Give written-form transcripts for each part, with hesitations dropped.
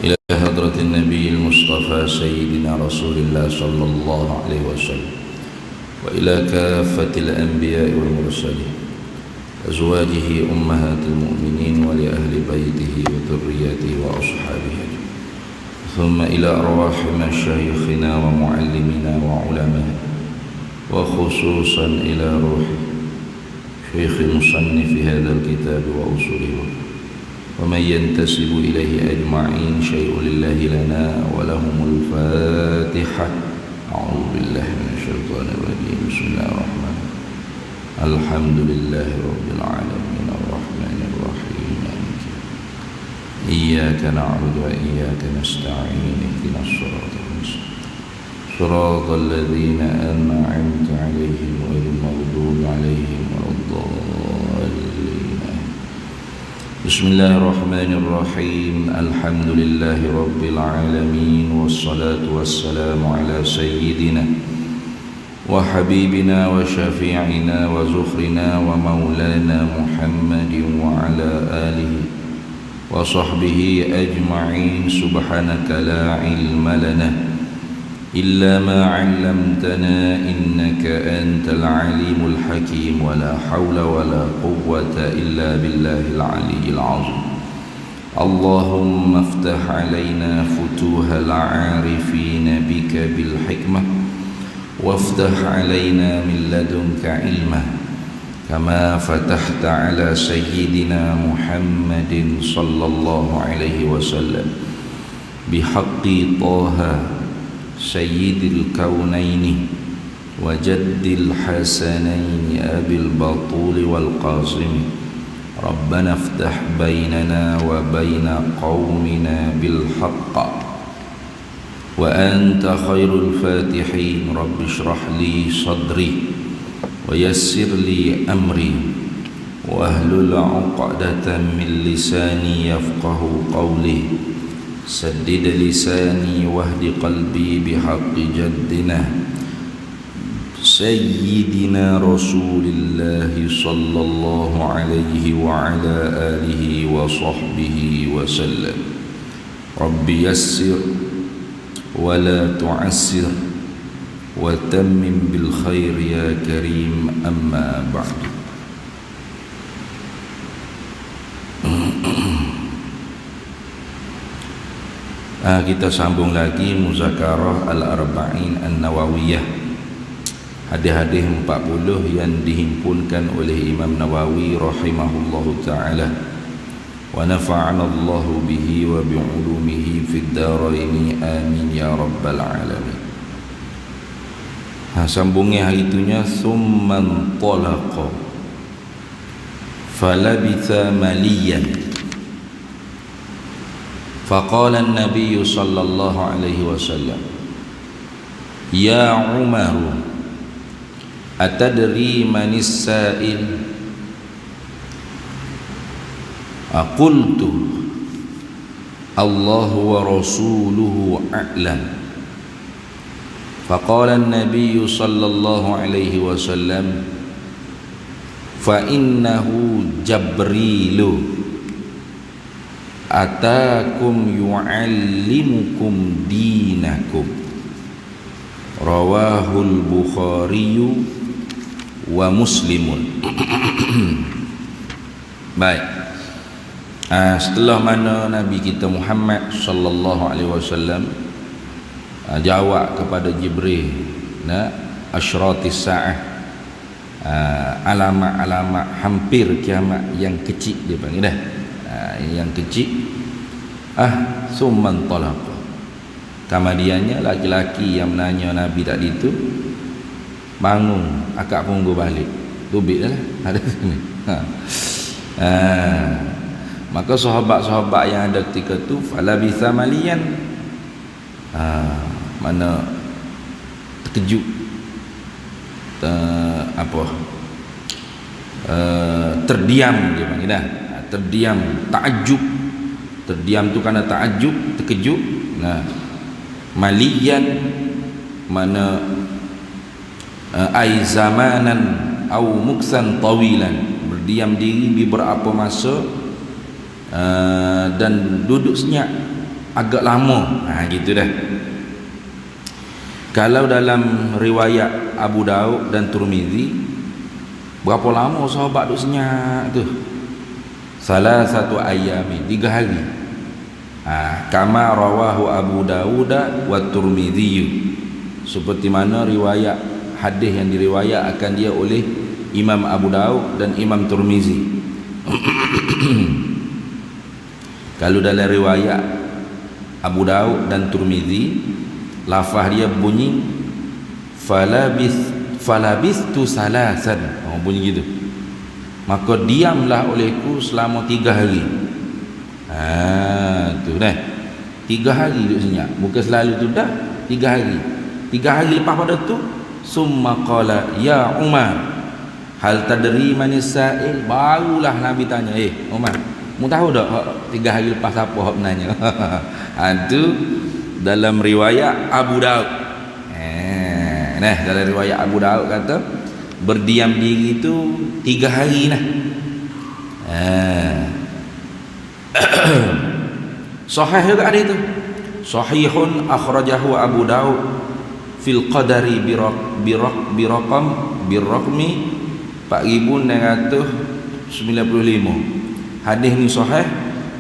إلى حضرة النبي المصطفى سيدنا رسول الله صلى الله عليه وسلم، وإلى كافة الأنبياء والمرسلين، أزواجه أمهات المؤمنين، ولأهل بيته وذريته وأصحابه أجمعين، ثم إلى أرواح مشايخنا ومعلمنا وعلمائنا، وخصوصا إلى روح شيخ مصنف هذا الكتاب وأصوله ومن ينتسب إليه أجمعين. شيء لله لنا ولهم الفاتحة. أعوذ بالله من الشيطان الرجيم. بسم الله الرحمن الرحيم. الحمد لله رب العالمين الرحمن الرحيم مالك إياك نعبد وإياك نستعين اهدنا الصراط المستقيم صراط الذين أنعمت عليهم غير المغضوب عليهم ولا الضالين. بسم الله الرحمن الرحيم. الحمد لله رب العالمين، والصلاة والسلام على سيدنا وحبيبنا وشفيعنا وزخرنا ومولانا محمد وعلى آله وصحبه أجمعين. سبحانك لا علم لنا إلا ما علمتنا إنك أنت العليم الحكيم، ولا حول ولا قوة إلا بالله العلي العظيم. اللهم افتح علينا فتوح العارفين بك بالحكمة، وافتح علينا من لدنك علما كما فتحت على سيدنا محمد صلى الله عليه وسلم بحق طه سيد الكونين وجد الحسنين أبي البطول والقاسم. ربنا افتح بيننا وبين قومنا بالحق وأنت خير الفاتحين. رب اشرح لي صدري ويسر لي أمري واحلل عقدة من لساني يفقه قولي. سدد لساني واهد قلبي بحق جدنا سيدنا رسول الله صلى الله عليه وعلى آله وصحبه وسلم. رب يسر ولا تعسر وتمم بالخير يا كريم. أما بعد. Kita sambung lagi muzakarah Al-Arba'in An-Nawawiyah, hadis-hadis 40 yang dihimpunkan oleh Imam Nawawi rahimahullahu ta'ala, wa nafa'ana Allahu bihi wa bi'ulumihi fid daraini amin ya rabbal alamin. Sambungnya hari itunya summan talaqa falabitha maliyan. Faqala an-nabiy sallallahu alaihi wasallam, ya Umar, atadri manis sa'il? Aqultu Allahu wa rasuluhu a'lam. Faqala an-nabiy sallallahu alaihi wasallam, fa innahu Jabrilu atakum yu'allimukum dinakum. Rawahul Bukhari wa Muslimun. Baik. Setelah mana Nabi kita Muhammad sallallahu alaihi wasallam jawab kepada Jibril asyratis saah, alamat-alamat hampir kiamat yang kecil, dia panggil dah yang kecil. Summan talaqa, kemudiannya laki-laki yang menanya Nabi tadi itu bangun, akak punggu balik, tubik dah lah ada sini. Maka sahabat-sahabat yang ada ketika itu falabitha maliyan, mana terkejut, terdiam, dia panggil dah, terdiam, takjub. Terdiam tu kerana takjub, terkejut. Maliyan mana ai zamanan au muksan tawilan, berdiam diri beberapa masa dan duduk senyap agak lama. Gitu dah. Kalau dalam riwayat Abu Daud dan Tirmizi, berapa lama sahabat duk senyap tu? Salah satu ayami, 3 hari. Kama rawahu Abu Dawud wa Tirmizi, seperti mana riwayat hadis yang diriwayatkan dia oleh Imam Abu Daud dan Imam Tirmizi. Kalau dalam riwayat Abu Daud dan Tirmizi, lafaz dia bunyi falabistu salasan. Bunyi gitu. Maka diamlah olehku selama 3 hari. Tu dah. 3 hari duduk senyap. Bukan selalu tu dah. 3 hari. 3 hari lepas pada tu, summa qala ya Umar, hal tadri manis sa'il? Barulah Nabi tanya, Umar, mu tahu tak 3 hari lepas apa hak menanya? Tu dalam riwayat Abu Daud. Dalam riwayat Abu Daud kata berdiam diri itu 3 hari nah. Sahih juga ada itu. Sahihun akhrajahu Abu Daud fil qadari biraqmi 4695. Hadis ni sahih,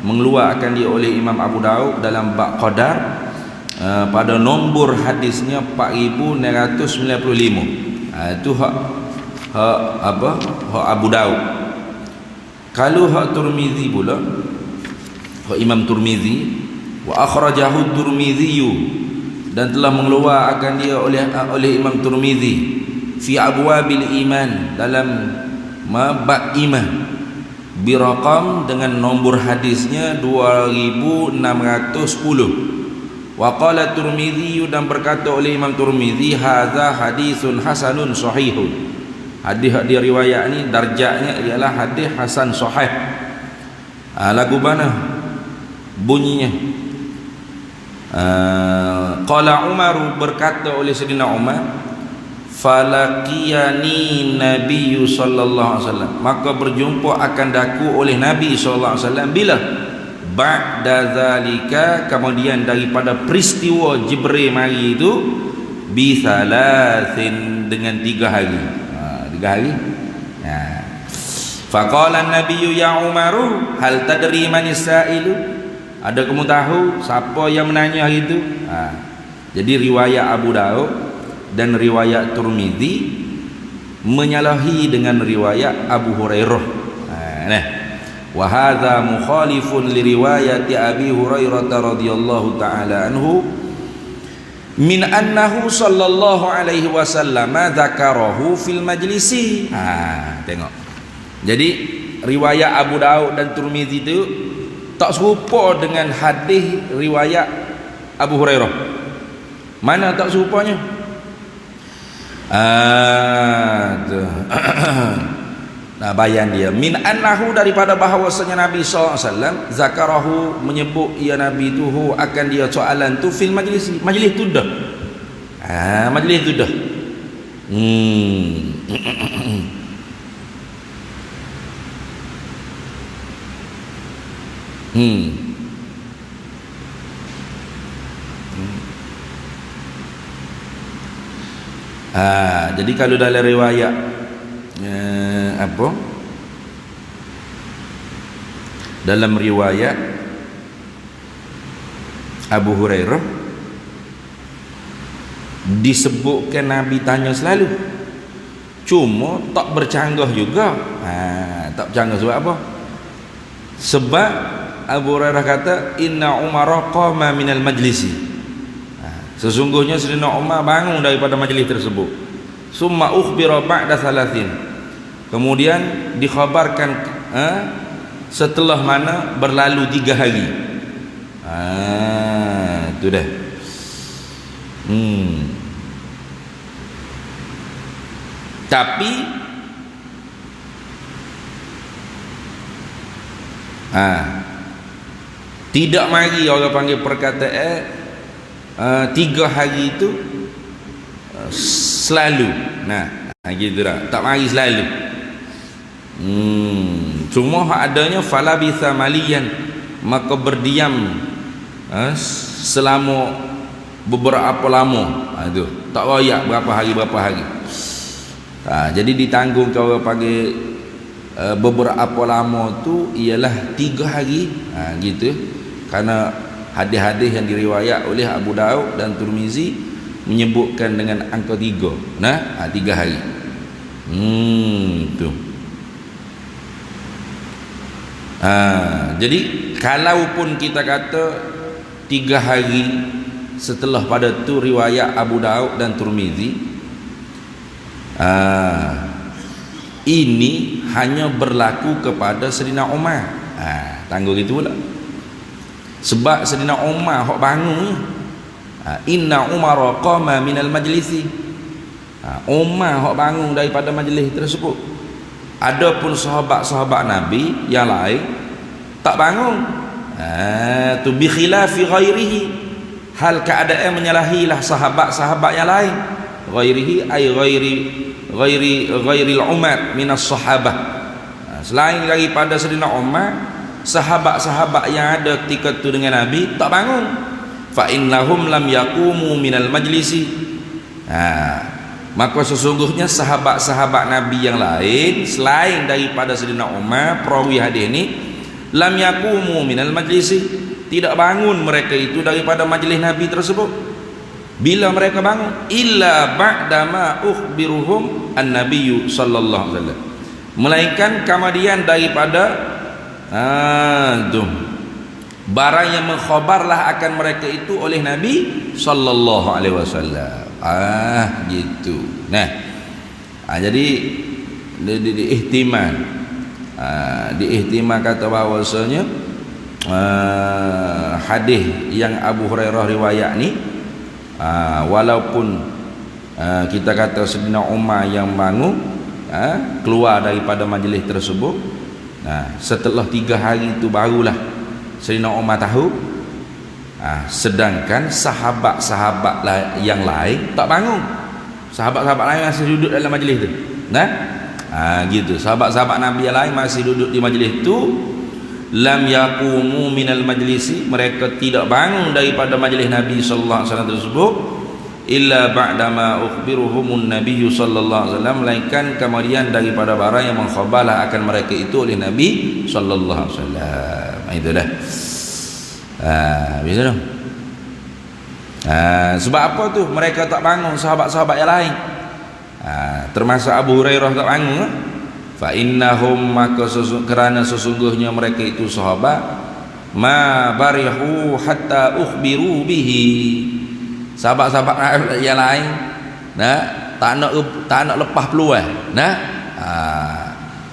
mengeluarkan dia oleh Imam Abu Daud dalam bab qadar, pada nombor hadisnya 4695. Itu hak Abu Daud. Kalau hak Tirmizi pula, hak Imam Tirmizi, wa akhrajahu Tirmizi, dan telah mengeluarkan dia oleh Imam Tirmizi fi abwabil iman, dalam bab iman, biraqam, dengan nombor hadisnya 2610. Wa qala Tirmizi, dan berkata oleh Imam Tirmizi, hadza hadisun hasanun sahihun. Hadis dia riwayat ni darjatnya ialah hadis hasan sahih. Lagu mana bunyinya? Qala Umar, berkata oleh Sayyidina Umar, falaqiyani Nabi sallallahu alaihi wasallam, maka berjumpa akan daku oleh Nabi sallallahu alaihi wasallam bila? Ba'da zalika, kemudian daripada peristiwa Jibril mari itu, bi salasin, dengan 3 hari. 3 hari. Faqala an-nabiyyu ya Umaru, hal tadri manis sa'ilu? Ada kamu tahu siapa yang menanya hari itu? Jadi riwayat Abu Daud dan riwayat Tirmizi menyalahi dengan riwayat Abu Hurairah. Wa hadza mukhalifun li riwayati Abi Hurairah radhiyallahu taala anhu min annahu sallallahu alaihi wasallam dzakarahu fil majlisi. Tengok. Jadi riwayat Abu Daud dan Tirmizi itu tak serupa dengan hadis riwayat Abu Hurairah. Mana tak serupanya? Nah, bayan dia min annahu, daripada bahawasanya Nabi SAW zakarahu, menyebut ya Nabi tu akan dia soalan tu fil majlis, majlis tu dah. Majlis tu dah. Jadi kalau dalam riwayat dalam riwayat Abu Hurairah disebutkan Nabi tanya selalu, cuma tak bercanggah juga. Tak bercanggah sebab apa? Sebab Abu Hurairah kata inna Umar qama minal majlisi, sesungguhnya Sayyidina Umar bangun daripada majlis tersebut. Summa ukhbira ba'da salasin, kemudian dikhabarkan setelah mana berlalu 3 hari. Itu dah. Tapi tidak mari orang panggil perkataan 3 hari itu selalu. Gitu dah. Tak mari selalu. Cuma hak adanya falabitha maliyan, maka berdiam selama beberapa lama. Itu tak royak berapa hari. Jadi ditanggung cara panggil beberapa lama tu ialah 3 hari. Gitu. Karena hadis-hadis yang diriwayat oleh Abu Daud dan Tirmizi menyebutkan dengan angka 3. 3 hari. Tu. Jadi kalaupun kita kata 3 hari setelah pada tu riwayat Abu Daud dan Tirmizi, ini hanya berlaku kepada Sayyidina Umar. Tangguh gitu pula. Sebab Sayyidina Umar hok bangun, inna Umar qama minal majlisi. Umar hok bangun daripada majlis tersebut. Adapun sahabat-sahabat Nabi yang lain tak bangun. Tu bi khilafi ghairihi, hal keadaan menyalahilah sahabat-sahabat yang lain. Ghairihi ay ghairil umar minas sahabah. Selain daripada Sayyidina Umar, sahabat-sahabat yang ada ketika itu dengan Nabi tak bangun. Fa innahum lam yaqumu minal majlisi. Maka sesungguhnya sahabat-sahabat Nabi yang lain selain daripada Sayyidina Umar, perawi hadis ini, lam yaqumu minal majlisi, tidak bangun mereka itu daripada majlis Nabi tersebut. Bila mereka bangun? Illa ba'dama ukhbiruhum an-nabiyyu sallallahu alaihi wasallam, melainkan kemudian daripada barang yang mengkhabarlah akan mereka itu oleh Nabi sallallahu alaihi wasallam. Gitu. Jadi diihtimal, diihtimal kata bahawasanya hadis yang Abu Hurairah riwayat ni, walaupun kita kata Sayyidina Umar yang bangun keluar daripada majlis tersebut, setelah 3 hari itu barulah Sayyidina Umar tahu. Sedangkan sahabat-sahabat yang lain tak bangun. Sahabat-sahabat lain masih duduk dalam majlis tu. Gitu. Sahabat-sahabat Nabi yang lain masih duduk di majlis tu. Lam yaqumu minal majlisi, mereka tidak bangun daripada majlis Nabi sallallahu alaihi wasallam tersebut, illa ba'dama ukhbiruhumun nabiyyu sallallahu alaihi wasallam, melainkan kemudian daripada barang yang mengkhabarlah akan mereka itu oleh Nabi sallallahu alaihi wasallam. Itulah. Bisa dong. Sebab apa tu mereka tak bangun, sahabat-sahabat yang lain, termasuk Abu Hurairah tak bangun. Fa innahum, maka kerana sesungguhnya mereka itu sahabat, ma barihu hatta ukhbiru bihi, sahabat-sahabat yang lain tak nak lepas peluang,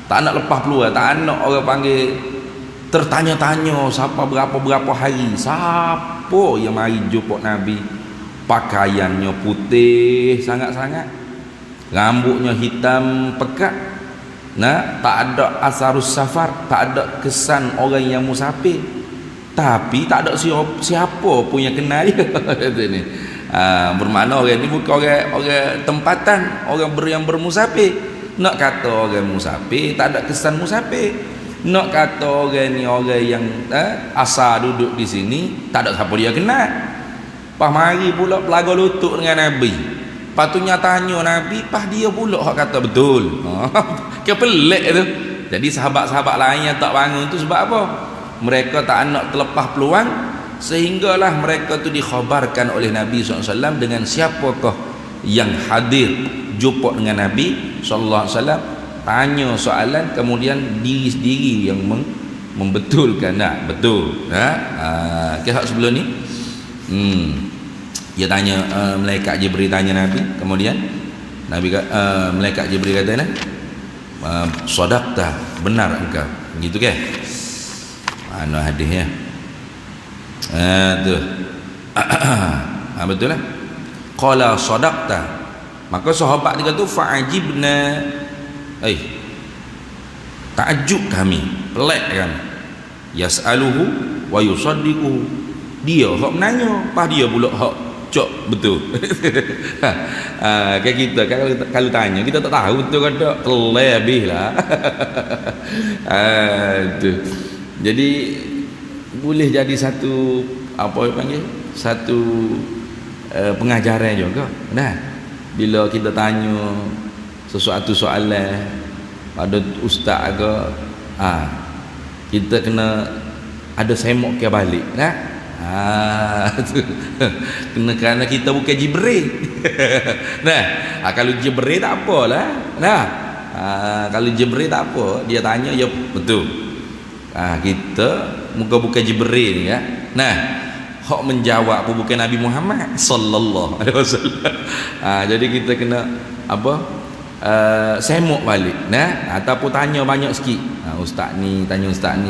tak nak lepas peluang, tak nak orang panggil tertanya-tanya siapa berapa hari, siapa yang mari jumpa Nabi, pakaiannya putih sangat-sangat, rambutnya hitam pekat, tak ada asarus safar, tak ada kesan orang yang musafir, tapi tak ada siapa pun yang kenal dia. Bermakna orang ni bukan orang tempatan, orang yang bermusafir. Nak kata orang musafir, tak ada kesan musafir. Nak kata orang ni orang yang asal duduk di sini, tak ada siapa dia kenal. Pas mari pula pelaga lutut dengan Nabi, patutnya tanya Nabi, pas dia pula hak kata betul. Ke pelik tu. Jadi sahabat-sahabat lain yang tak bangun tu sebab apa? Mereka tak nak terlepas peluang, sehinggalah mereka tu dikhabarkan oleh Nabi SAW dengan siapakah yang hadir jumpa dengan Nabi SAW, tanya soalan, kemudian diri sendiri yang membetulkan. Betul. Kisah sebelum ni dia tanya, malaikat Jibril tanya Nabi, kemudian malaikat Jibril kata sadaqta, benar engkau, gitu ke? Mana hadisnya? Tu. Betul lah. Qala sadaqta, maka sahabat dia kata fa'ajibna, takjub kami, pelik kami, yas'aluhu wa yusaddiquhu, dia hak menanya, pas dia pula hak cok betul. Kayak kita kalau tanya kita tak tahu betul ke tak, kelai habis lah. Jadi boleh jadi satu apa panggil satu pengajaran juga. Nah, bila kita tanya sesuatu soalan pada ustaz ke, kita kena ada semok ke balik. Nah, kena, kerana kita bukan Jibril. Nah, kalau Jibril tak apalah. Nah, kalau Jibril tak apa, dia tanya ya betul. Kita muka bukan Jibril ya. Nah, hak menjawab pun bukan Nabi Muhammad sallallahu alaihi wasallam. Jadi kita kena apa? Semok balik. Nah, ataupun tanya banyak sikit. Ustaz ni tanya ustaz ni.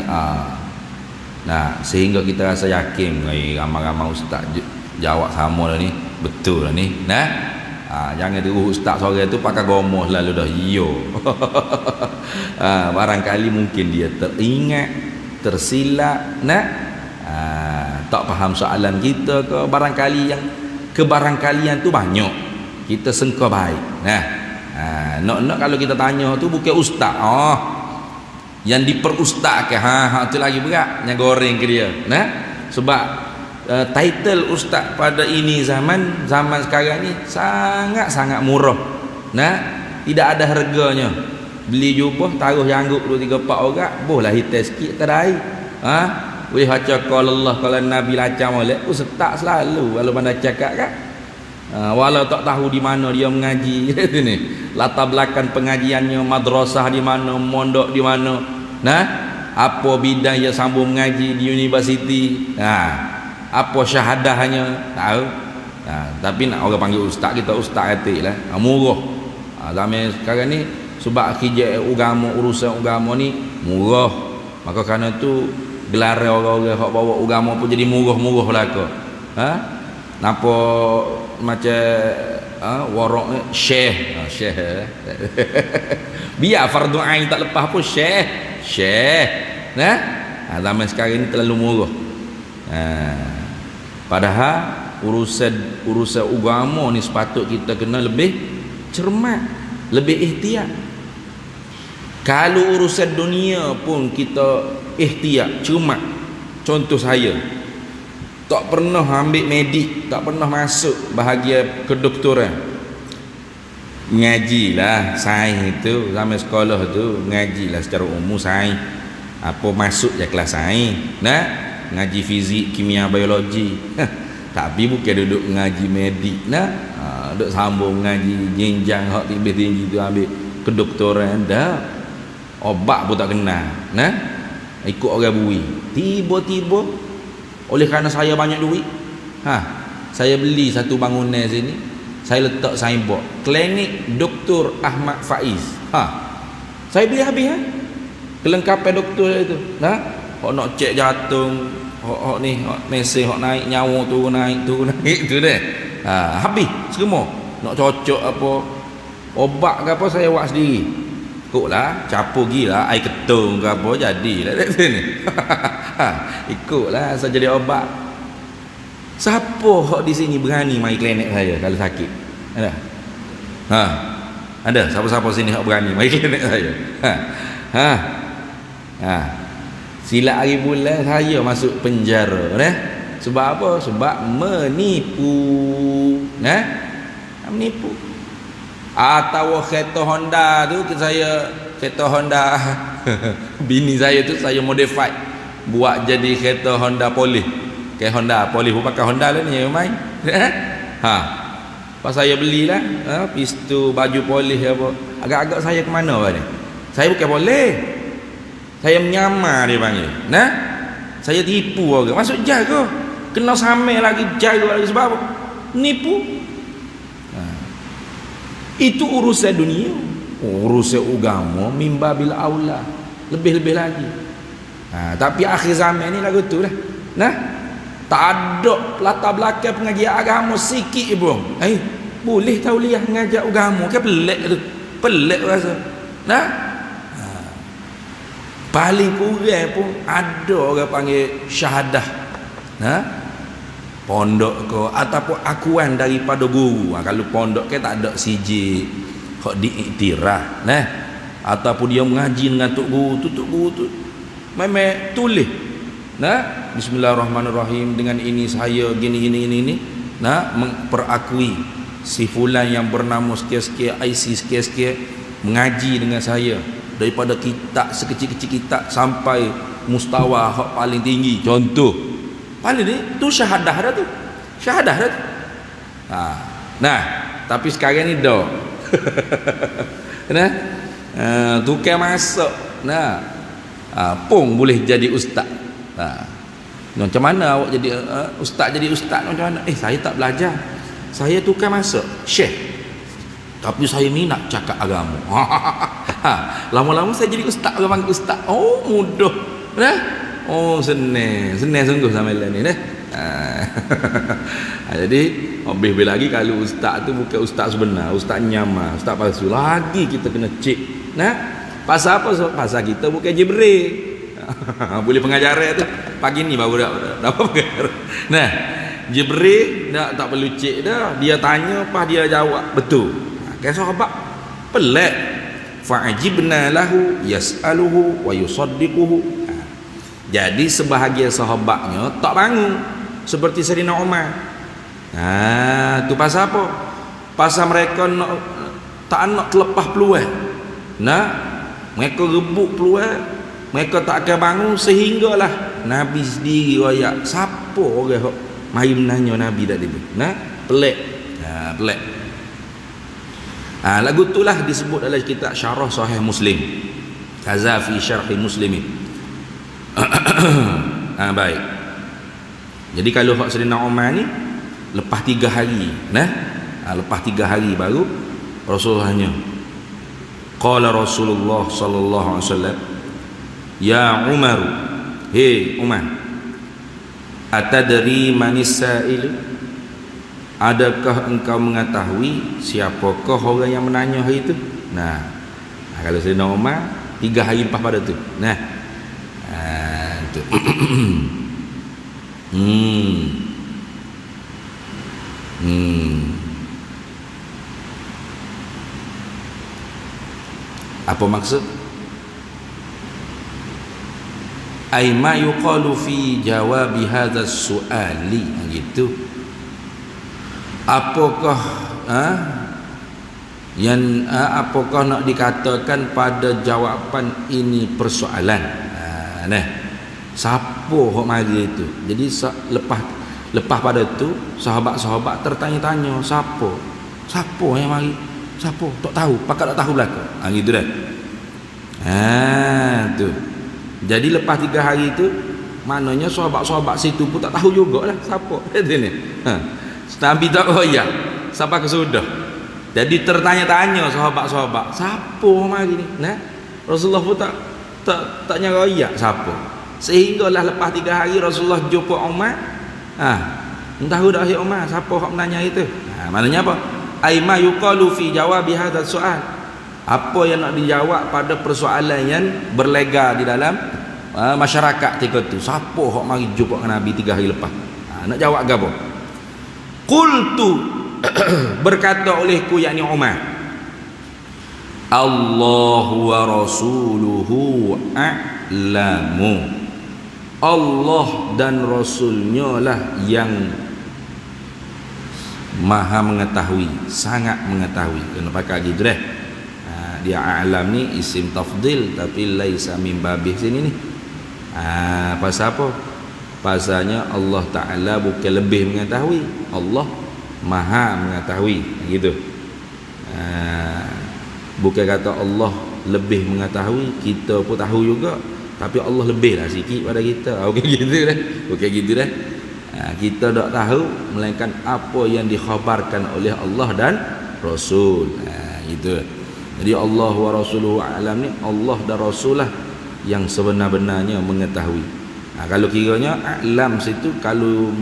Nah, sehingga kita rasa yakin, ramai-ramai ustaz jawab sama lah ni, betul lah ni. Nah, jangan terus ustaz sore tu pakai gomoh lalu dah iyo. Barangkali mungkin dia teringat, tersilap, nah, tak faham soalan kita ke, barangkali yang kebarangkalian tu banyak, kita sangka baik. Nah, nak kalau kita tanya tu bukan ustaz, yang diperustazkan, tu lagi berat, yang goreng ke dia. Nah, sebab title ustaz pada ini zaman sekarang ni sangat murah. Nah, tidak ada harganya. Beli jubah taruh janggut 2 3 4 orang, bolehlah hitam sikit tadai. Boleh baca qala Allah qala Nabi lacam molek, ustaz selalu kalau pandai cakap kan. Walau tak tahu di mana dia mengaji ni, latar belakang pengajiannya, madrasah di mana, mondok di mana, nah, apa bidang dia sambung mengaji di universiti, apa syahadahnya tahu. Tapi nak orang panggil ustaz, kita ustaz etiklah, murah. Zaman sekarang ni sebab kerja urusan agama ni murah, maka kerana tu gelar orang-orang hak bawa agama pun jadi murah-murah belaka. Napa macam warok syekh, biar fardu ain tak lepas pun syekh. Nah, zaman sekarang ni terlalu murah. Padahal urusan agama ni sepatut kita kena lebih cermat, lebih ihtiyat. Kalau urusan dunia pun kita ihtiyat, cermat. Contoh saya tak pernah ambil medik, tak pernah masuk bahagian kedoktoran. Ngajilah sains itu, zaman sekolah tu ngajilah secara umum sains. Apa masuk je kelas sains. Nah, ngaji fizik, kimia, biologi. Tapi bukan duduk ngaji medik. Nah, duduk sambung ngaji jenjang hak tinggi tu ambil kedoktoran dah. Obat pun tak kenal. Nah, ikut orang bui. Tiba-tiba oleh kerana saya banyak duit, saya beli satu bangunan sini, saya letak signboard klinik Dr. Ahmad Faiz. Saya beli habis kelengkapan doktor itu. Nah, hok nak cek jantung, hok ni, hok mesin, hok naik nyawa tu naik tu deh. Habis semua. Nak cocok apa obat ke apa saya buat sendiri. Ikutlah, capur gila air ketung ke apa jadilah dekat sini. Ikutlah saya jadi obat. Siapa hok di sini berani mai klinik saya kalau sakit? Ada? Ada siapa-siapa sini hok berani mai klinik saya? Silap hari bulan saya masuk penjara, sebab apa? Sebab menipu. Menipu. Atau kereta Honda tu kereta Honda bini saya tu saya modify buat jadi kereta Honda Police. Kayak Honda Police pun pakai Honda lah ni main. Pas saya belilah pistol, baju polis apa. Agak-agak saya ke mana ni? Saya bukan boleh. Saya menyamar dia panggil. Nah, saya tipu orang. Masuk jaga. Kena samai lagi jaga lagi sebab apa? Nipu. Itu urusan dunia. Urusan agama mimbabil aula, lebih-lebih lagi. Tapi akhir zaman ni lagu tu lah. Nah, tak ada latar belakang pengajian agama sikit pun. Boleh tauliah mengajar agama ke pelik tu. Pelik rasa. Nah, paling kurang pun ada orang panggil syahadah. Pondok ke ataupun akuan daripada guru. Kalau pondok ke tak ada sijil hak diiktiraf, ataupun dia mengaji dengan tok guru tu memang tulis Nah, bismillahirrahmanirrahim, dengan ini saya gini ini. Nah, memperakui si fulan yang bernama sekian-sekian, IC sekian-sekian mengaji dengan saya daripada kitab sekecil-kecil kitab sampai mustawa hak paling tinggi. Contoh. Paling ni tu syahadah dah tu. Syahadah dah tu. Nah, tapi sekarang ni dah. Nah, tukar masuk. Nah, pun boleh jadi ustaz. Macam mana awak jadi ustaz macam mana? Saya tak belajar. Saya tukar masuk syekh. Tapi saya minat cakap agama. Lama-lama saya jadi ustaz, orang panggil ustaz. Oh, mudah. Nah. Oh, senang sungguh sama ni dah. Jadi lebih lagi kalau ustaz tu bukan ustaz sebenar, ustaz nyamar, ustaz palsu, lagi kita kena cek. Nah, pasal apa? Pasal kita bukan Jibril. Boleh pengajaran tu pagi ni baru dah pengajar. Nah, Jibril tak perlu cek dah, dia tanya apa dia jawab betul. Kayak sahabat pelik. Fa'ajibna lahu yas'aluhu wa yusaddiquhu. Jadi sebahagian sahabatnya tak bangun seperti Sayyidina Umar. Tu pasal apa? Pasal mereka tak nak terlepas peluang. Nah, mereka rebut peluang, mereka tak akan bangun sehinggalah Nabi sendiri royak. Siapa orang hok mari menanya Nabi tadi tu? Nah, pelik. Pelik. Lagu itulah disebut dalam kitab Syarah Sahih Muslim. Qazafi Syarhi Muslimin. Baik. Jadi kalau hak Sayyidina Umar ni lepas 3 hari, lepas 3 hari baru Rasulullahnya. Qala Rasulullah sallallahu alaihi wasallam, ya Umar, hey Umar, atadri manis sa'il? Adakah engkau mengetahui siapakah orang yang menanya hari itu? Nah, kalau Sayyidina Umar 3 hari lepas pada tu. Nah, tu. Apa maksud? Ai ma yuqalu fi jawabi hadzal su'ali, gitu. Apakah apakah nak dikatakan pada jawapan ini persoalan? Nah, siapa hok mari itu? Jadi lepas pada tu sahabat-sahabat tertanya-tanya, siapa yang mari? Siapa? Tak tahu, pakak tak tahu belaka. Gitu dah. Tu. Jadi lepas 3 hari tu, maknanya sahabat-sahabat situ pun tak tahu jugalah siapa. Kata ni. Nabi tak royak sampai ke sudah. Jadi tertanya-tanya sahabat-sahabat, siapa mari ni? Nah, Rasulullah pun tak nyarayak siapa. Sehinggalah lepas 3 hari Rasulullah jumpa Umar. Tahu dah si Umar siapa hak menanya itu? Maknanya apa? Aima yuqalu fi jawabi hadzal soal. Apa yang nak dijawab pada persoalan yang berlega di dalam masyarakat ketika itu? Siapa hak mari jumpa dengan Nabi 3 hari lepas? Nak jawab apa? Qultu berkata olehku, yakni Umar, Allahu wa rasuluhu a'lamu. Allah dan Rasulnya lah yang maha mengetahui, sangat mengetahui. Kena pakai gitu dah. Dia a'lam ni isim tafdil tapi laisa min babih sini ni. Pasal apa? Pasalnya Allah Ta'ala bukan lebih mengetahui, Allah maha mengetahui, gitu. Bukan kata Allah lebih mengetahui, kita pun tahu juga, tapi Allah lebih lah sikit pada kita. Bukan gitu dah. Bukan gitu dah. Kita tak tahu melainkan apa yang dikhabarkan oleh Allah dan Rasul. Gitu. Jadi Allah wa rasuluhu a'lam ni, Allah dan Rasul lah yang sebenar-benarnya mengetahui. Kalau kiranya a'lam situ, kalau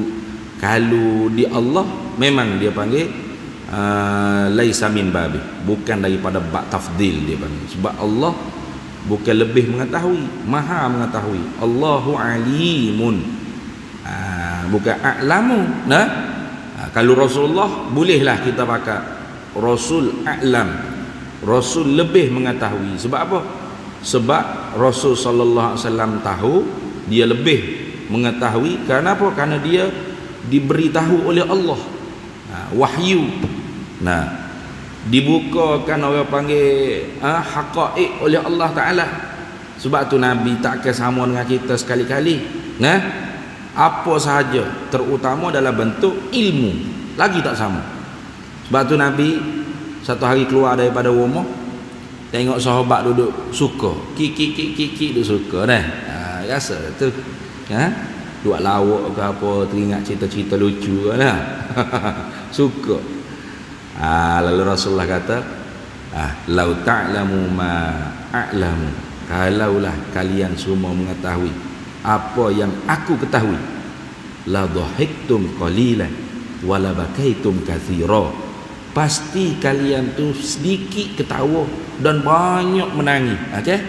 di Allah memang dia panggil laisa min babi, bukan daripada bab tafdil dia panggil. Sebab Allah bukan lebih mengetahui, maha mengetahui. Allahu alimun, bukan a'lamu. Kalau Rasulullah bolehlah kita pakai Rasul a'lam, Rasul lebih mengetahui. Sebab apa? Sebab Rasul sallallahu alaihi wasallam tahu, dia lebih mengetahui. Kerana apa? Kerana dia diberitahu oleh Allah, wahyu. Nah, dibukakan orang panggil haqaiq oleh Allah Ta'ala. Sebab tu Nabi takkan sama dengan kita sekali-kali. Nah, apa sahaja, terutama dalam bentuk ilmu, lagi tak sama. Sebab tu Nabi satu hari keluar daripada rumah, tengok sahabat duduk suka, kiki duduk suka dah. Rasa tu duk lawak ke apa, teringat cerita-cerita lucu lah. Suka. Lalu Rasulullah kata, lau ta'lamu ma a'lamu, kalaulah kalian semua mengetahui apa yang aku ketahui, la dhahiktum qalilan wa la bakaitum katsira, pasti kalian tu sedikit ketawa dan banyak menangis. Okey?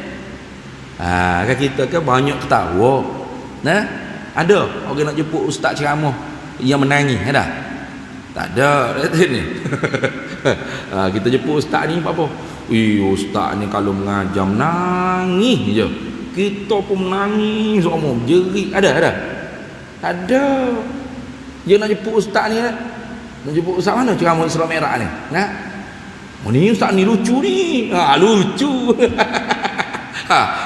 Kan kita kan banyak ketawa. Nah, ada orang nak jemput ustaz ceramah yang menangis, ada? Tak ada ni. Kita jemput ustaz ni apa? Ustaz ni kalau mengajar menangis je. Kita pun menangis semua, jerit. Ada? Ada. Dia nak jemput ustaz ni, nak jemput ustaz mana ceramah Islam Merah ni? Nah. Ni ustaz ni lucu ni. Lucu.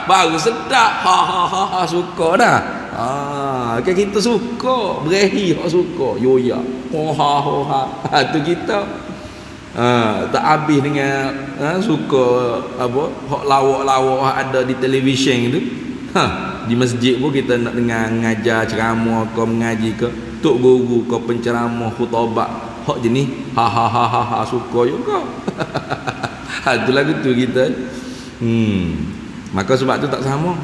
Baru sedap. Suka dah. Kan kita suka, berehi suka, yoya. Tu kita. Tak habis dengan suka apa hak lawak-lawak ada di televisyen tu. Di masjid pun kita nak dengar ngajar ceramah ke, mengaji ke, tok guru ke, penceramah, khutbah hak jenis suka juga. Tu lagu tu kita. Maka sebab tu tak sama.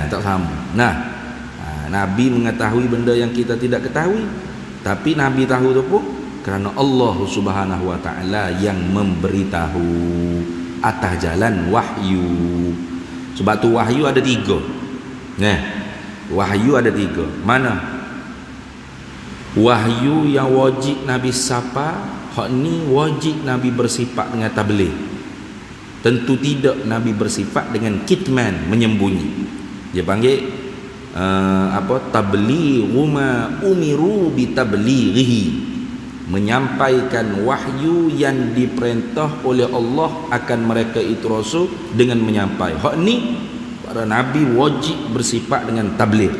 Tak sama. Nah, Nabi mengetahui benda yang kita tidak ketahui, tapi Nabi tahu tu pun kerana Allah Subhanahu wa taala yang memberitahu atas jalan wahyu. Sebab tu wahyu ada 3. Wahyu ada 3. Mana? Wahyu yang wajib Nabi sapa, hak ni wajib Nabi bersifat dengan tabligh. Tentu tidak Nabi bersifat dengan kitman, menyembunyi. Dia panggil tablighu ma umiru bi tablighihi, menyampaikan wahyu yang diperintah oleh Allah akan mereka itu rasul dengan menyampaikan. Hak ni para nabi wajib bersifat dengan tabligh,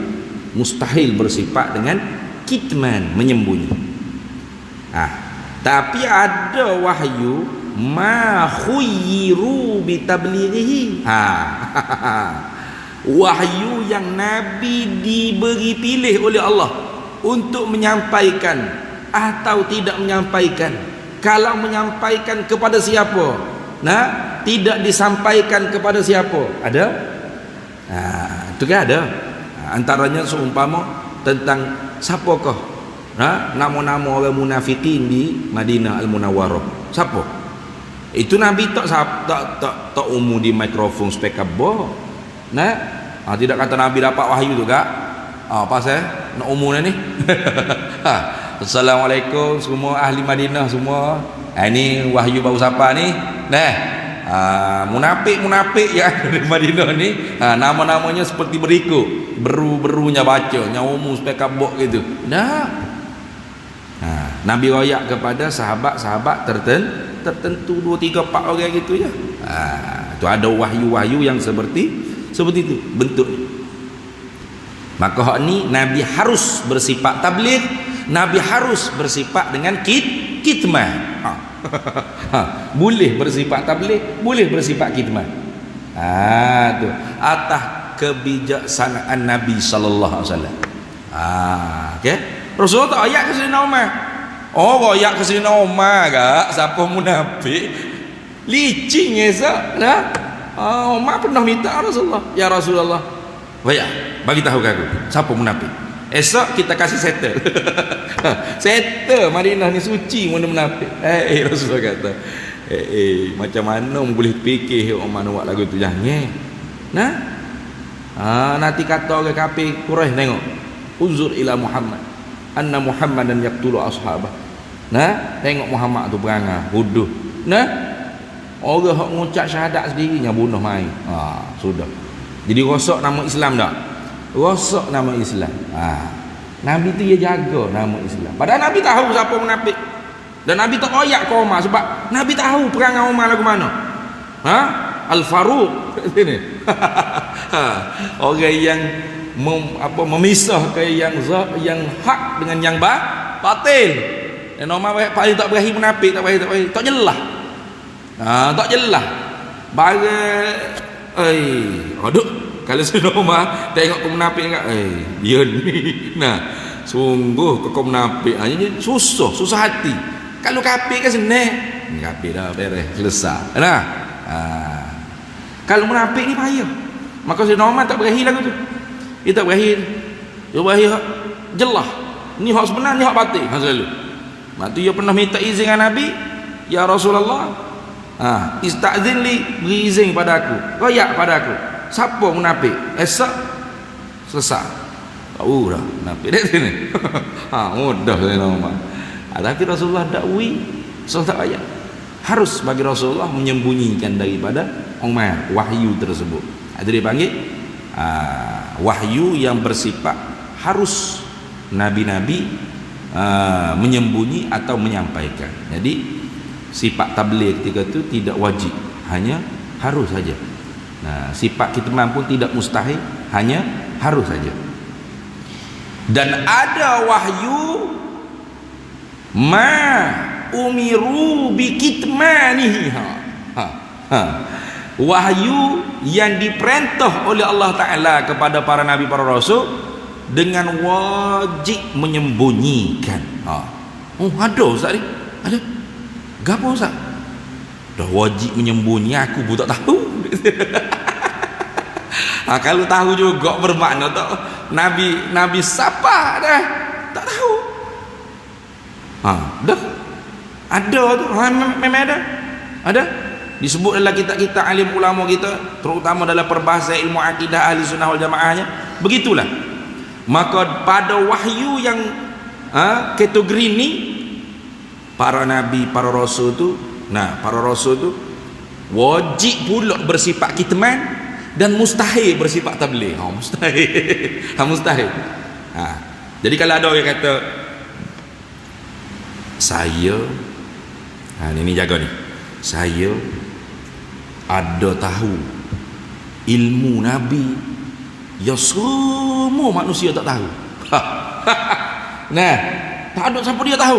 mustahil bersifat dengan kitman, menyembunyi. Tapi ada wahyu ma khuyyiru bi tablighihi. Wahyu yang nabi diberi pilih oleh Allah untuk menyampaikan atau tidak menyampaikan. Kalau menyampaikan kepada siapa, tidak disampaikan kepada siapa, ada? Itu kan ada. Antaranya seumpama tentang siapakah nama-nama orang munafikin di Madinah Al-Munawwarah. Siapa? Itu Nabi tak umum di mikrofon speaker box. Tidak kata Nabi dapat wahyu tu kak. Pasal nak umum ni. Assalamualaikum semua ahli Madinah semua. Ini wahyu baru siapa ni? Munafik yang ada di Madinah ni, nama-namanya seperti berikut. Beru-berunya baca, yang umum speaker box gitu. Nabi royak kepada sahabat-sahabat tertentu 2, 3, 4 orang gitu ya. Itu ada wahyu-wahyu yang seperti itu bentuknya. Maka hak ni Nabi harus bersifat tabligh, Nabi harus bersifat dengan kitman. Boleh bersifat tabligh, boleh bersifat kitman. Tu atas kebijaksanaan Nabi sallallahu alaihi wasallam. Okey. Rasulullah tak ayat ke Sayyidina Umar. Ayat ke Sayyidina Umar gak siapa munafik? Licin esok dah. Umar pernah minta Rasulullah, ya Rasulullah, bagi tahu ke aku siapa munafik. Esok kita kasih settle. Settle Madinah ni suci mana munafik. Rasulullah kata, macam mana boleh fikir Umar nak buat lagu tu jangan. Nanti kata orang kafir Quraisy tengok, uzur ila Muhammad anna Muhammadan yaqtulu ashabah. Tengok Muhammad tu berangan bodoh. Orang hak mengucap syahadat sendiri yang bunuh mai. Sudah. Jadi rosak nama Islam dah. rosak nama Islam. Nabi tu dia jaga nama Islam. Padahal Nabi tahu siapa munafik. Dan Nabi tak royak ke Umar sebab Nabi tahu perangai Umar lagu mana. Al-Faruq sini. Orang yang memisahkan yang hak dengan yang batil. Dan Umar paling tak berahi munafik, tak berahi. Tak jelas. Tak jelas. Aduh, kalau sudah Umar tengok kau munafik enggak? Dia ni. Sungguh kau munafik. Jadi susah hati. Kalau kafir kan senang. Ni kafir dah beres, selesai. Kalau munafik ni payah. Maka Sayyidina Umar tak berahi lagu tu. Dia tak berahi. Dia berahi jelas. Ni hak sebenar, ni hak batil. Selalu. Waktu dia pernah minta izin dengan Nabi, ya Rasulullah, istazin li, beri izin pada aku, royak pada aku. Siapa munafik? Esok selesai. Tahu dah munafik dia sini. Mudah Sayyidina Umar. Tapi Rasulullah dakwi, Rasulullah tak royak. Harus bagi Rasulullah menyembunyikan daripada Umar wahyu tersebut. Itu dia panggil wahyu yang bersifat harus nabi-nabi menyembunyi atau menyampaikan. Jadi sifat tabligh ketika itu tidak wajib, hanya harus saja. Sifat kitman pun tidak mustahil, hanya harus saja. Dan ada wahyu umiru bikitmanihi. Wahyu yang diperintah oleh Allah Ta'ala kepada para nabi, para rasul dengan wajib menyembunyikan. Ada Ustaz ni? Ada? Gapo Ustaz? Dah wajib menyembunyi, aku pun tak tahu. Kalau tahu juga bermakna tak nabi siapa dah tak tahu. Dah ada tu, memang ada disebut dalam kitab-kitab alim ulama kita, terutama dalam perbahasan ilmu akidah ahli sunnah wal jamaahnya. Begitulah. Maka pada wahyu yang kategori ni, para nabi, para rasul tu, para rasul tu wajib pula bersifat kitman dan mustahil bersifat tabligh. Mustahil. Jadi kalau ada orang kata saya ni jaga ni, saya ada tahu ilmu nabi yang semua manusia tak tahu. Tak ada siapa dia tahu,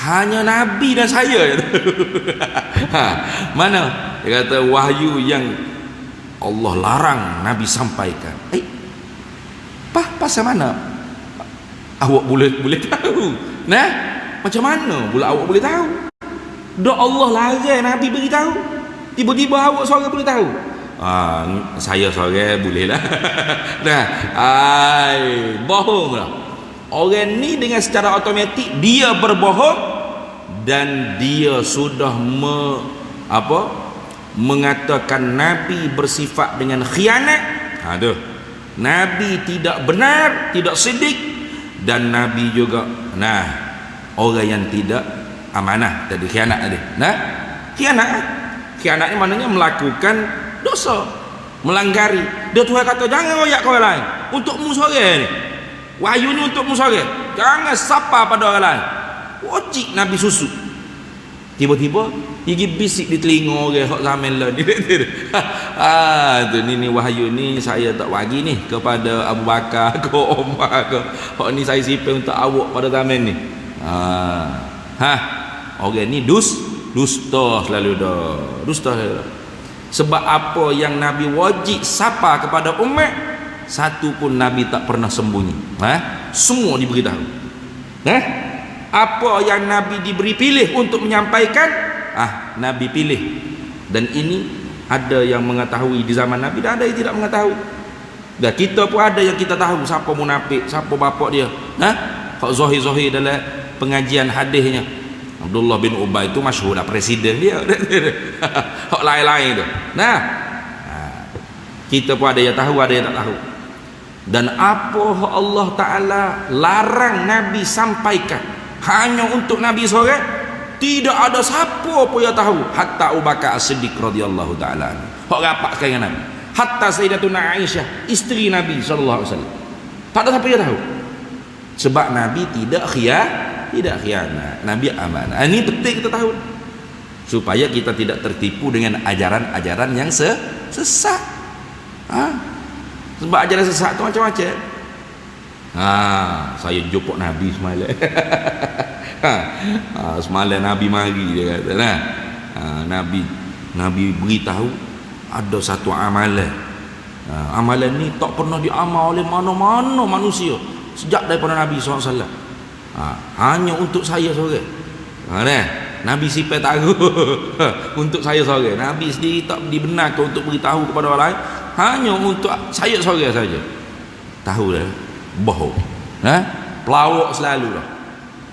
hanya nabi dan saya. Mana dia kata wahyu yang Allah larang nabi sampaikan. Pasal mana awak boleh tahu? Macam mana pula awak boleh tahu? Dah Allah larang nabi beritahu, tiba-tiba awak seorang boleh tahu? Saya seorang boleh lah. Bohong lah. Orang ni dengan secara automatik dia berbohong, dan dia sudah mengatakan nabi bersifat dengan khianat. Nabi tidak benar, tidak sidik, dan nabi juga orang yang tidak amanah, tadi khianat tadi. Khianat ni maknanya melakukan dosa, melanggari. Dia Tuhan kata jangan royak ke orang lain, untukmu seorang ni. Wahyu ni untukmu seorang, jangan sapa pada orang lain. Wajib nabi susu. Tiba-tiba gigi bisik di telinga orang hak zaman lah ni. Tu ni wahyu ni saya tak bagi ni kepada Abu Bakar ke Umar ke. Hak ni saya simpan untuk awak pada zaman ni. Orang ni dusta selalu dah. Dusta selalu. Sebab apa yang Nabi wajib sapa kepada umat, satu pun Nabi tak pernah sembunyi. Semua diberitahu. Apa yang Nabi diberi pilih untuk menyampaikan, Nabi pilih. Dan ini ada yang mengetahui di zaman Nabi, dan ada yang tidak mengetahui. Dan kita pun ada yang kita tahu siapa munafik, siapa bapak dia. Hak zahir-zahir dalam pengajian hadisnya, Abdullah bin Ubay itu masyhur dah, presiden dia. Hak lain-lain tu. Kita pun ada yang tahu, ada yang tak tahu. Dan apa Allah Ta'ala larang Nabi sampaikan hanya untuk Nabi seorang, tidak ada siapa pun yang tahu, hatta Abu Bakar As-Siddiq radhiyallahu ta'ala. Hak rapat sekali dengan Nabi. Hatta Sayyidatuna Aisyah, isteri Nabi sallallahu alaihi wasallam, tak ada siapa yang tahu. Sebab Nabi tidak khianat. Nabi amanah. Ini penting kita tahu, supaya kita tidak tertipu dengan ajaran-ajaran yang sesat. Sebab ajaran sesat itu macam-macam. Saya jumpa Nabi semalam. Semalam Nabi mari, dia kata. Nabi beritahu ada satu amalan. Amalan ni tak pernah diamal oleh mana-mana manusia sejak daripada Nabi SAW. Hanya untuk saya seorang. Nabi sifat tahu untuk saya seorang. Nabi sendiri tak dibenarkan untuk beritahu kepada orang lain, hanya untuk saya seorang saja. Tahu dah, bohong. Pelawak selalu dah,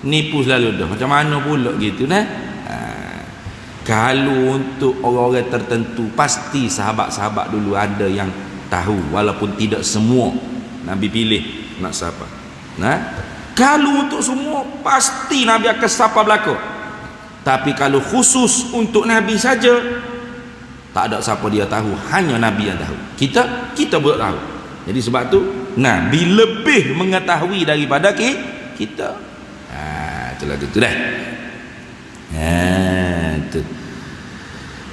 nipu selalu dah. Macam mana pula gitu Kalau untuk orang-orang tertentu, pasti sahabat-sahabat dulu ada yang tahu, walaupun tidak semua Nabi pilih nak siapa. Kalau untuk semua, pasti Nabi akan siapa belakang. Tapi kalau khusus untuk Nabi saja, tak ada siapa dia tahu, hanya Nabi yang tahu. Kita boleh tahu. Jadi sebab tu Nabi lebih mengetahui daripada kita. Itulah tu dah. Tu.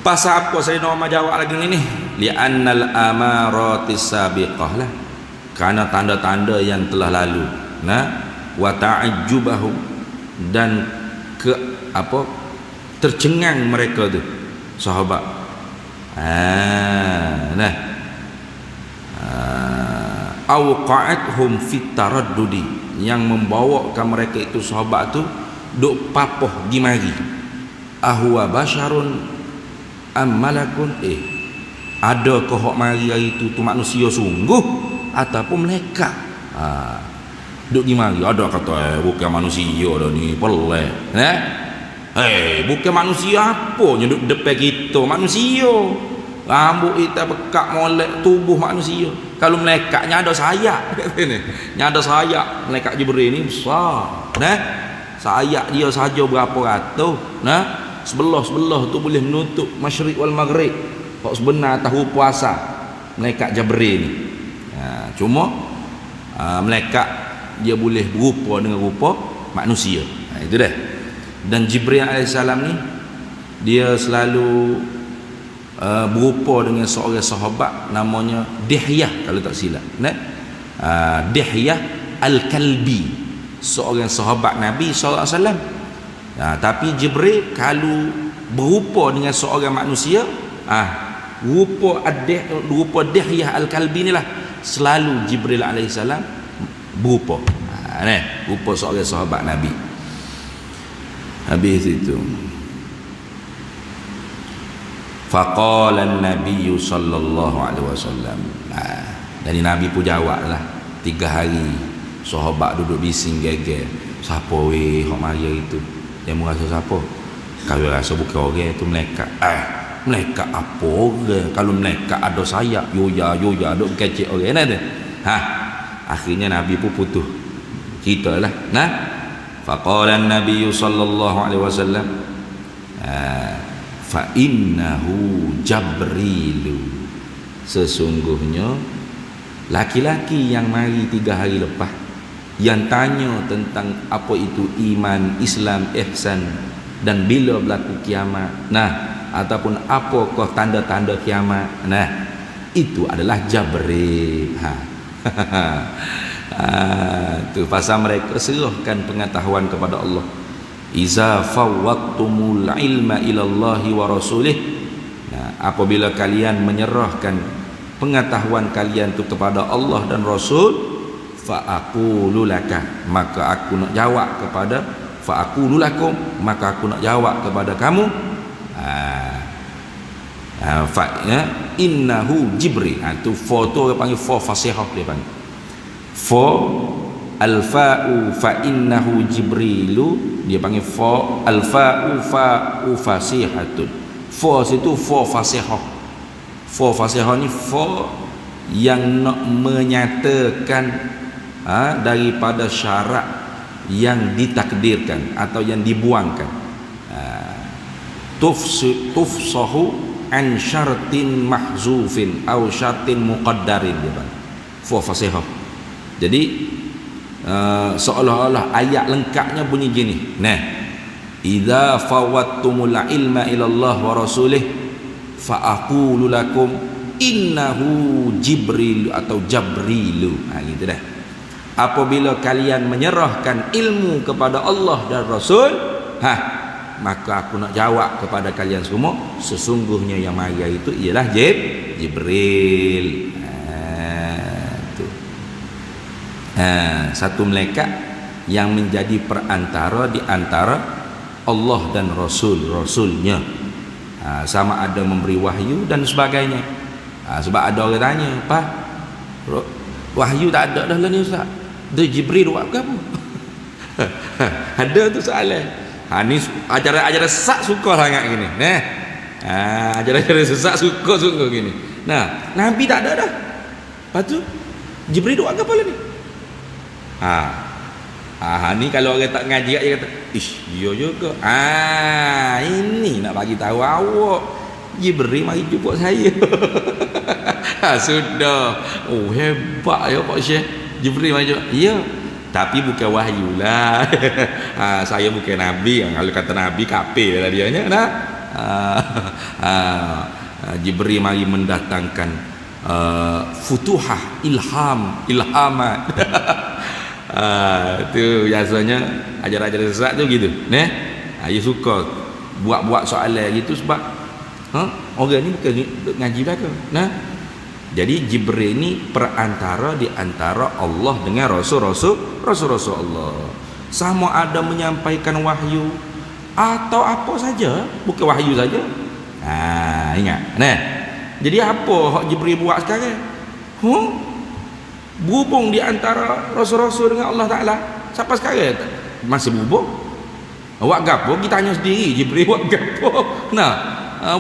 Pasal apa saya nak jawab lagi ni? Li'annal amaratis sabiqah lah. Kerana tanda-tanda yang telah lalu. Wa ta'ajjubahum, dan tercengang mereka tu sahabat. Awqa'athum fit taraddudi, yang membawakan mereka itu sahabat tu duk papoh di mari. Ahwa basyarun am malakun, adakah hok mari hari tu manusia sungguh ataupun malaikat? Duk di mari ada kata bukan manusia dah ni, pelak. Bukan manusia apa yang duduk depan kita? Manusia, rambut kita bekak molek, tubuh manusia. Kalau malaikatnya ada sayap, nya ada sayap. Malaikat Jibril ni besar, sayap dia saja berapa ratus. Sebelah tu boleh menutup masyriq wal maghrib. Kok sebenar tahu puasa malaikat Jibril ni. Cuma malaikat dia boleh berupa dengan rupa manusia. Itu dah. Dan Jibril AS ni dia selalu berupa dengan seorang sahabat namanya Dihyah, kalau tak silap. Dihyah Al-Kalbi, seorang sahabat Nabi SAW. Tapi Jibril kalau berupa dengan seorang manusia, rupa Dihyah Al-Kalbi ni lah selalu Jibril AS berupa. Rupa seorang sahabat Nabi. Habis itu, faqala an-nabiy sallallahu alaihi wasallam. Jadi Nabi pun jawablah. 3 hari sahabat duduk bising geger. Siapa weh hok mari itu? Dia merasa siapa? Kalau rasa bukan orang itu malaikat. Malaikat apa orang? Kalau malaikat ada sayap, yoya duk kecek orang ada. Akhirnya Nabi pun putus ceritalah. Faqala an-nabiy sallallahu alaihi wasallam, fa innahu Jibril, sesungguhnya laki-laki yang mari 3 hari lepas, yang tanya tentang apa itu iman, Islam, ihsan, dan bila berlaku kiamat, ataupun apakah tanda-tanda kiamat, itu adalah Jibril. Tu pasal mereka serahkan pengetahuan kepada Allah. Iza fawwattumul ilma ilallahi wa rasulih. Apabila kalian menyerahkan pengetahuan kalian tu kepada Allah dan Rasul, fa aqulu laka, maka aku nak jawab kepada, fa aqulu lakum, maka aku nak jawab kepada kamu. Innahu Jibril. Tu foto dia panggil fa fasihah, dia panggil fa al-fa'u fa innahu Jibrilu, dia panggil fa al-fa'u fa'u fasihatun. Fa situ fa fasihah. Fa fasihah ni fa yang nak menyatakan daripada syarat yang ditakdirkan atau yang dibuangkan. Tufsahu an syartin mahzufin au syartin muqaddarin dia bang. Fa fasihah. Jadi seolah-olah ayat lengkapnya bunyi gini. Nah, idza fawattumul ilma ila Allah wa rasulih fa aqulu lakum innahu Jibril atau Jabrilu. Gitu dah. Apabila kalian menyerahkan ilmu kepada Allah dan Rasul, maka aku nak jawab kepada kalian semua, sesungguhnya yang maya itu ialah Jibril. Satu malaikat yang menjadi perantara di antara Allah dan Rasulnya. Sama ada memberi wahyu dan sebagainya. Sebab ada orang tanya, apa? Wahyu tak ada dah lah ni Ustaz. Dia Jibril buat apa? Ada tu soalan. Ni ajaran-ajaran sesat suka sangat gini. Ajaran-ajaran sesat suka gini. Nah, Nabi tak ada dah. Lepas tu Jibril buat apa lah ni? Ni kalau orang tak ngaji dia kata, ish, iya juga. Ini nak bagi tahu awak. Jibril mari jumpa saya. Sudah. Oh, hebat ya Pak Syekh. Jibril mari jumpa. Ya. Tapi bukan wahyu lah. Saya bukan nabi. Kalau kata nabi kafir lah dia nya. Jibril mari mendatangkan futuhah, ilhamat. Tu biasanya ajaran-ajaran sesat tu gitu. Dia suka buat soalan gitu sebab orang ni bukan ngaji belaka. Jadi Jibril ni perantara di antara Allah dengan Rasul-Rasul Allah. Sama ada menyampaikan wahyu atau apa saja, bukan wahyu saja. Ingat. Jadi apa hak Jibril buat sekarang? Berhubung di antara Rasul-Rasul dengan Allah Ta'ala. Siapa sekarang masih berhubung? Awak gapo? Kita tanya sendiri. Jibril buat gapo?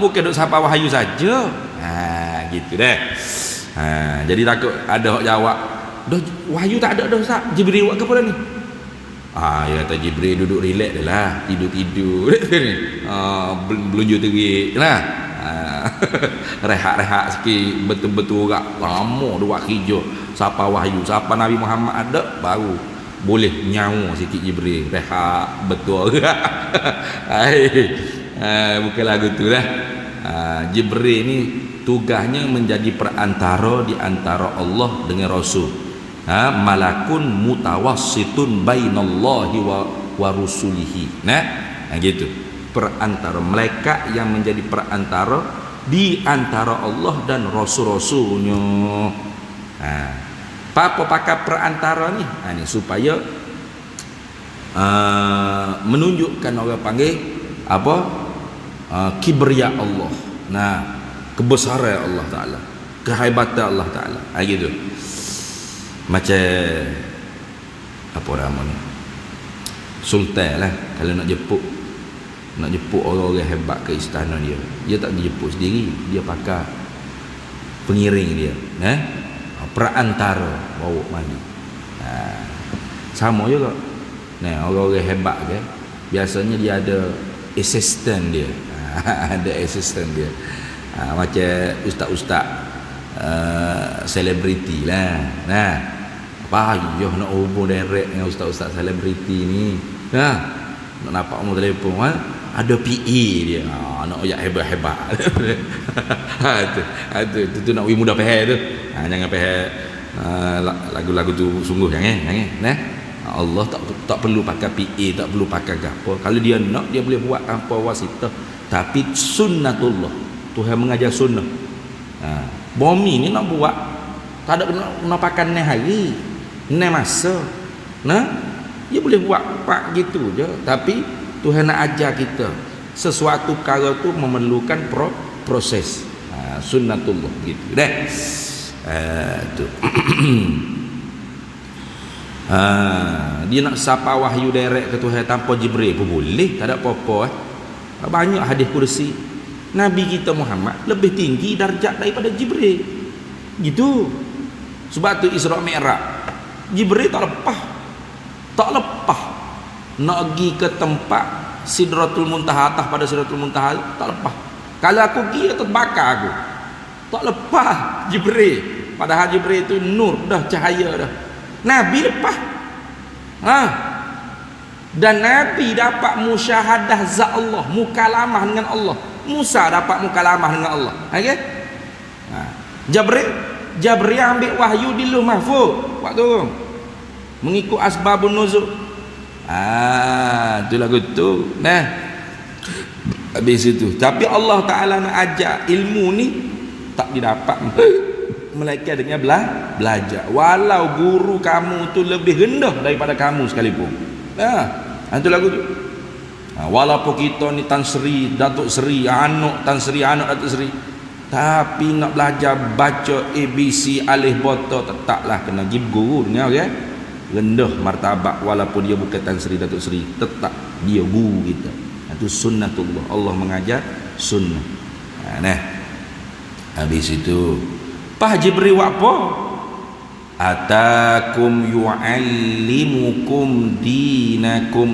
Bukan duk siapa wahyu saja. Gitu deh. Jadi takut ada hak jawab, dah wahyu tak ada dah Ustaz. Jibril buat apa dah ni? Ya kata Jibril duduk relax dah lah, tidur-tidur belunjuk terik lah. Rehat-rehat sikit, betul-betul orang lama dua kerja. Siapa wahyu, siapa Nabi Muhammad ada, baru boleh nyawa sikit Jibril, rehat betul. Bukan lagu tu lah. Jibril ni tugasnya menjadi perantara di antara Allah dengan Rasul. Malakun mutawassitun bainallahi wa rusulihi. Gitu. Perantara, malaikat yang menjadi perantara di antara Allah dan Rasul-Rasulnya. Apa pakai perantara ni? Ni supaya menunjukkan orang panggil apa? Kibriya Allah. Kebesaran Allah Ta'ala, kehebatan Allah Ta'ala. Gitu. Macam apa nama ni, sultan lah. Kalau nak jemput orang-orang hebat ke istana dia tak dijemput sendiri, dia pakai pengiring dia, perantara bawa mari. Sama juga orang-orang hebat ke, biasanya dia ada assistant dia. Ada assistant dia. Macam ustaz-ustaz selebriti lah. Payah nak hubung direct dengan ustaz-ustaz selebriti ni. Nak nampak nombor telefon, ada PE dia. Nak oyak hebat-hebat. Tu nak we mudah faham tu. Jangan faham lagu-lagu tu sungguh jangan. Allah tak perlu pakai PA, tak perlu pakai gapo. Kalau dia nak, dia boleh buat tanpa wasitah. Tapi sunnatullah, Tuhan mengajar sunnah. Bumi ni nak buat, tak ada nak pakai ni hari, ni masa. Dia boleh buat pak gitu je. Tapi Tuhan nak ajar kita sesuatu perkara tu memerlukan proses. Sunnatullah gitu. Tu. Dia nak sapa wahyu direct ke Tuhan tanpa Jibril pun boleh, tak ada apa-apa. Banyak hadis kursi Nabi kita Muhammad lebih tinggi darjat daripada Jibril. Gitu. Sebab tu Isra Mi'raj Jibril tak lepas nak pergi ke tempat Sidratul Muntaha, atas pada Sidratul Muntaha tak lepas. Kalau aku pergi tu terbakar aku. Tak lepas Jibril. Padahal Jibril itu nur dah, cahaya dah. Nabi lepas. Dan Nabi dapat musyahadah zat Allah, mukalamah dengan Allah. Musa dapat mukalamah dengan Allah. Okey? Jibril ambil wahyu di Lauh Mahfuz waktu tu. Mengikut asbabun nuzul. Tu lagu tu. Nah. Habis itu. Tapi Allah Taala nak ajar ilmu ni tak didapat melainkan dengan belajar. Walau guru kamu tu lebih rendah daripada kamu sekalipun. Itu lagu tu. Walaupun kita ni Tan Sri, Datuk Sri, anak Tan Sri, anak Datuk Sri, tapi nak belajar baca ABC alif bata tetaplah kena pergi guru dengar ya. Rendah martabat walaupun dia bukan Tan Sri, Datuk Sri, tetap dia guru kita. Itu sunnatullah. Allah mengajar sunnah. Nah. Habis itu Pak Jibril buat apa? Atakum yu'allimukum dinakum.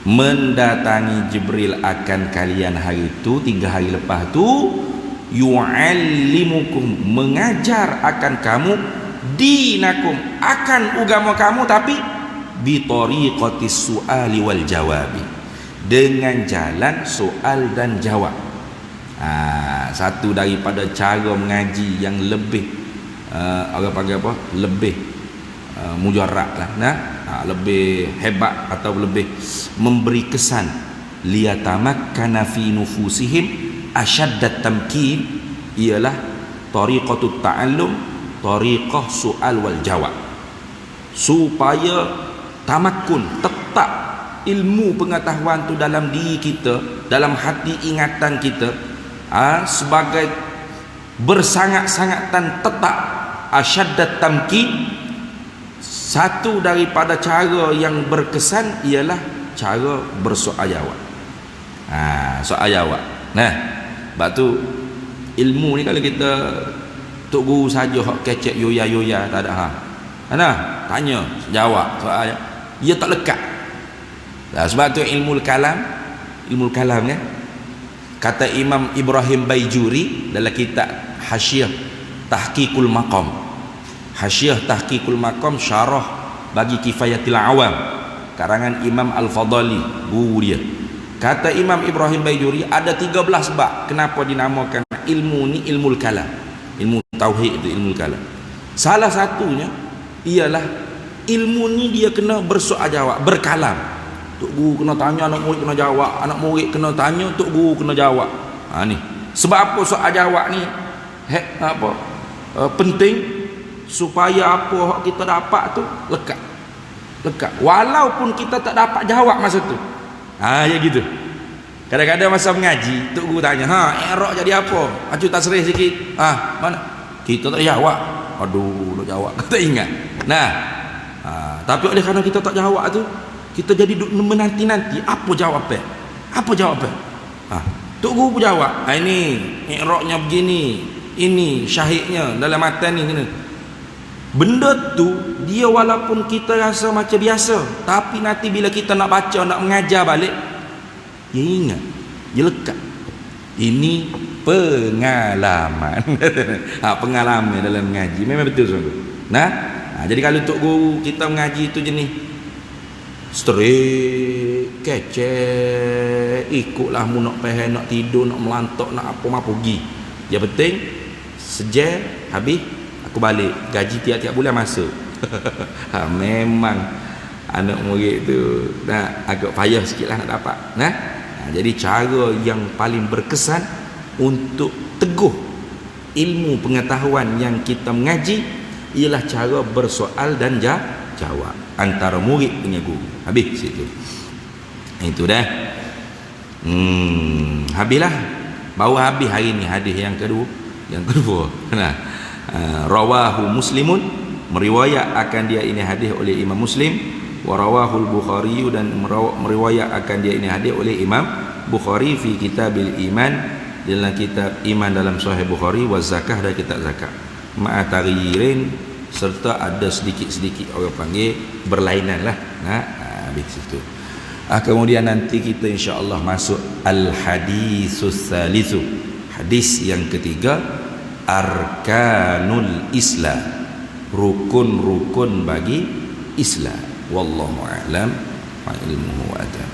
Mendatangi Jibril akan kalian hari itu, 3 hari lepas tu, yu'allimukum, mengajar akan kamu, dinakum, akan agama kamu, tapi bi tariqatis su'ali wal jawabi, dengan jalan soal dan jawab. Satu daripada cara mengaji yang lebih orang panggil apa? Lebih mujarrad lah, lebih hebat atau lebih memberi kesan, liyatamakkana fi nufusihim ashaddat tamkin, ialah tariqatut ta'allum, tariqah soal wal jawab, supaya tamakkun, tetap ilmu pengetahuan tu dalam diri kita, dalam hati ingatan kita, sebagai bersangat-sangatan tetap, asyaddat tamkin. Satu daripada cara yang berkesan ialah cara bersoal jawab. Soal jawab. Nah, sebab tu ilmu ni kalau kita tok guru saja hak kecek yoya tak ada tanya jawab soal dia tak lekat. Sebab tu ilmu kalam kan, kata Imam Ibrahim Baijuri dalam kitab Hasyiah Tahqiqul Maqam, Hasyiah Tahqiqul Maqam, syarah bagi Kifayatil Awam, karangan Imam Al-Fadali, guru dia. Kata Imam Ibrahim Baijuri ada 13 bab kenapa dinamakan ilmu ni ilmu kalam, ilmu tauhid itu ilmu kalam. Salah satunya ialah ilmu ni dia kena bersoal jawab, berkalam. Tok guru kena tanya, anak murid kena jawab, anak murid kena tanya, tok guru kena jawab. Ni sebab apa soal jawab ni penting, supaya apa hak kita dapat tu lekat walaupun kita tak dapat jawab masa tu. Ya gitu. Kadang-kadang masa mengaji tok guru tanya, i'rab jadi apa? Acu tak serih sikit. Mana? Kita tak jawab. Aduh, nak jawab tak ingat. Tapi oleh kerana kita tak jawab tu, kita jadi menanti-nanti apa jawapan. Tok guru pun jawab, ini i'rabnya begini, ini syahidnya dalam matan ni kena. Benda tu dia walaupun kita rasa macam biasa, tapi nanti bila kita nak baca, nak mengajar balik, dia ingat, dia lekat. Ini pengalaman. Pengalaman dalam mengaji memang betul sungguh. Jadi kalau tok guru kita mengaji tu jenis straight, kecek, ikutlah mu nak pahal, nak tidur, nak melantak, nak apa pergi. Yang penting sejar habis aku balik, gaji tiap-tiap bulan masuk. Memang anak murid tu agak payah sikitlah nak dapat. Jadi cara yang paling berkesan untuk teguh ilmu pengetahuan yang kita mengaji ialah cara bersoal dan jawab antara murid dengan guru. Habis situ. Itu dah. Habislah. Baru habis hari ni hadis yang kedua. Rawahu Muslimun, meriwayat akan dia ini hadis oleh Imam Muslim, wa rawahul Bukhari, dan meriwayat akan dia ini hadis oleh Imam Bukhari fi Kitabil Iman, dalam kitab iman dalam Sahih Bukhari, wa zakah dan kitab zakat, ma'a taghyirin, serta ada sedikit-sedikit orang panggil berlainan lah. Habis itu. Kemudian nanti kita insya-Allah masuk al-hadisus salisu, hadis yang ketiga, arkanul Islam, rukun-rukun bagi Islam. Wallahu a'lam wa ilmuhu adam.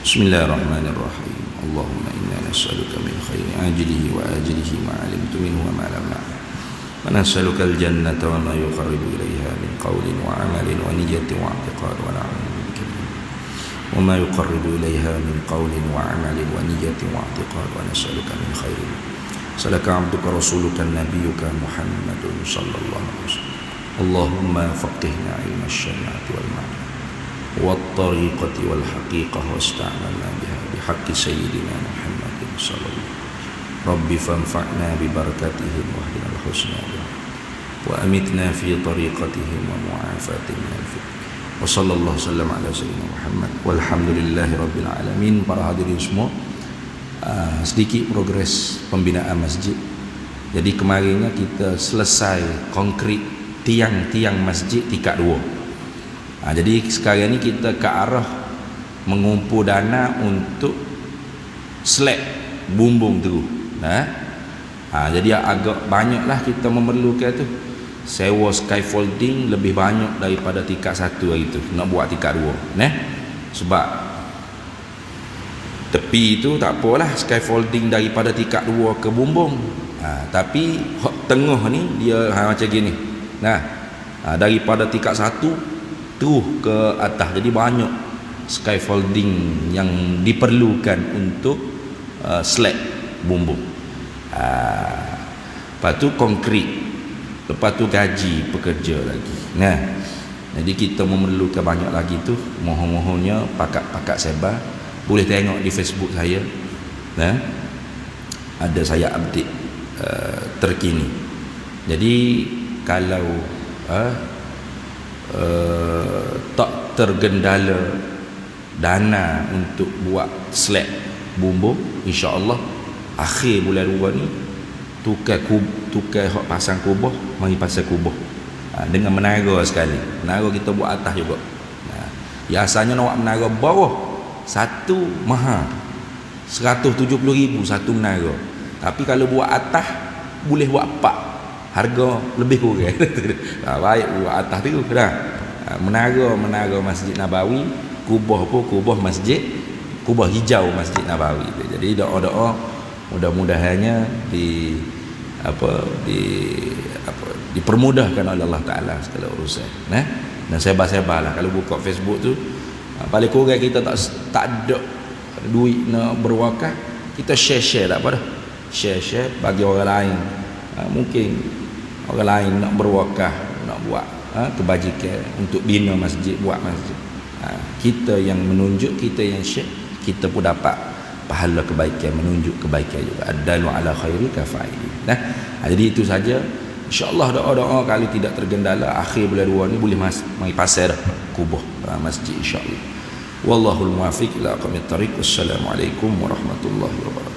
Bismillahirrahmanirrahim. Allahumma inna nas'aluka min khairi ajlihi wa ajlihi ma 'alimtu minhu wa ma lam na'lam. Wa nas'aluka al-jannata wa ma yuqarribu ilayha min qawlin wa 'amalin wa niyyatin wa i'tiqad wa na'udzu bika wa ma yuqarribu ilayha min qawlin wa 'amalin wa niyyatin wa i'tiqad wa nas'aluka min khairin salaka 'abduka rasuluka nabiyyuka Muhammadun sallallahu alaihi wasallam. Allahumma faqihna 'ilma asy-syari'ati wal ma'rifah والطريقة والحقيقة واستعملنا بها بحق سيدنا محمد صلى الله عليه وسلم. رب فانفعنا ببركاتهم واهدنا الحسنى بهم وأمتنا في طريقتهم ومعافاتهم من الفتن وصلى الله وسلم على سيدنا Muhammad walhamdulillahi rabbil alamin. Para hadirin semua, sedikit progres pembinaan masjid. Jadi kemarinnya kita selesai konkrit tiang-tiang masjid tingkat 2. Jadi sekarang ni kita ke arah mengumpul dana untuk slab bumbung tu. Jadi agak banyaklah kita memerlukan tu. Sewa scaffolding lebih banyak daripada tingkat 1 hari tu. Nak buat tingkat 2. Sebab tepi tu tak apalah scaffolding daripada tingkat 2 ke bumbung. Tapi tengah ni dia macam gini. Daripada tingkat 1 terus ke atas, jadi banyak scaffolding yang diperlukan untuk slab bumbung. Lepas tu konkrit, lepas tu gaji pekerja lagi. Jadi kita memerlukan banyak lagi tu. Mohon-mohonnya pakat-pakat sebar, boleh tengok di Facebook saya, ada saya update terkini. Jadi kalau tak tergendala dana untuk buat slab bumbung, insya-Allah akhir bulan 2 ni tukar hak pasang kubah, mari pasang kubah dengan menara sekali. Menara kita buat atas juga. Biasanya nak buat menara bawah satu mahal 170,000 satu menara. Tapi kalau buat atas boleh buat 4, harga lebih kurang. Baik buat atas tu dah. Menara Masjid Nabawi, kubah masjid, kubah hijau Masjid Nabawi. Jadi doa-doa mudah-mudahannya dipermudahkan oleh Allah Taala segala urusan. Dan sebar-sebarlah. Kalau buka Facebook tu, paling kurang kita tak ada duit nak berwakaf, kita share tak apa dah. Share bagi orang lain. Mungkin orang lain nak berwakaf, nak buat kebajikan untuk bina masjid, buat masjid. Kita yang menunjuk, kita yang share, kita pun dapat pahala kebaikan, menunjuk kebaikan juga. Ad-dalu ala khairi kafa'ili. Jadi itu saja. InsyaAllah doa-doa kalau tidak tergendala, akhir bulan 2 ni boleh mari pasar kubah masjid insyaAllah. Wallahul muwafiq ila aqwamit thariq. Wassalamualaikum warahmatullahi wabarakatuh.